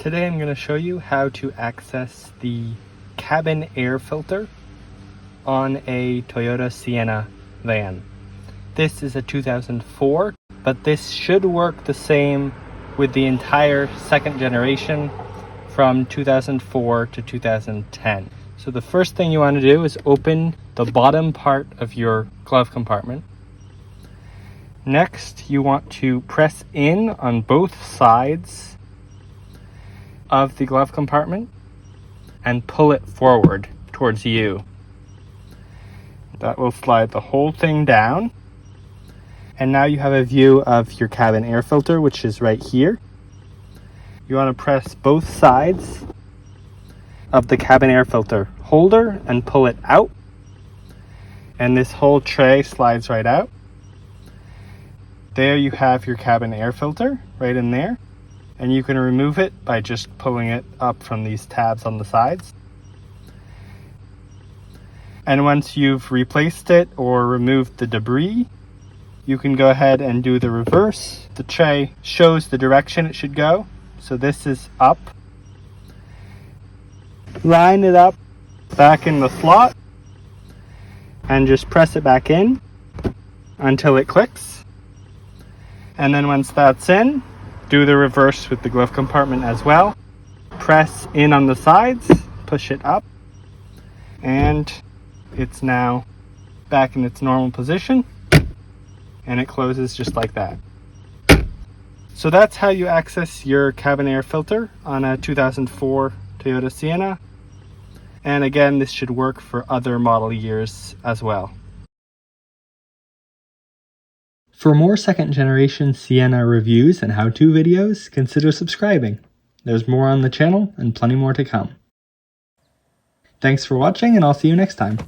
Today I'm going to show you how to access the cabin air filter on a Toyota Sienna van. This is a 2004, but this should work the same with the entire second generation from 2004 to 2010. So the first thing you want to do is open the bottom part of your glove compartment. Next, you want to press in on both sides of the glove compartment and pull it forward towards you. That will slide the whole thing down. And now you have a view of your cabin air filter, which is right here. You want to press both sides of the cabin air filter holder and pull it out. And this whole tray slides right out. There you have your cabin air filter right in there. And you can remove it by just pulling it up from these tabs on the sides. And once you've replaced it or removed the debris, you can go ahead and do the reverse. The tray shows the direction it should go. So this is up. Line it up back in the slot and just press it back in until it clicks. And then once that's in, do the reverse with the glove compartment as well. Press in on the sides, push it up, and it's now back in its normal position, and it closes just like that. So that's how you access your cabin air filter on a 2004 Toyota Sienna. And again, this should work for other model years as well. For more second generation Sienna reviews and how-to videos, consider subscribing. There's more on the channel and plenty more to come. Thanks for watching, and I'll see you next time.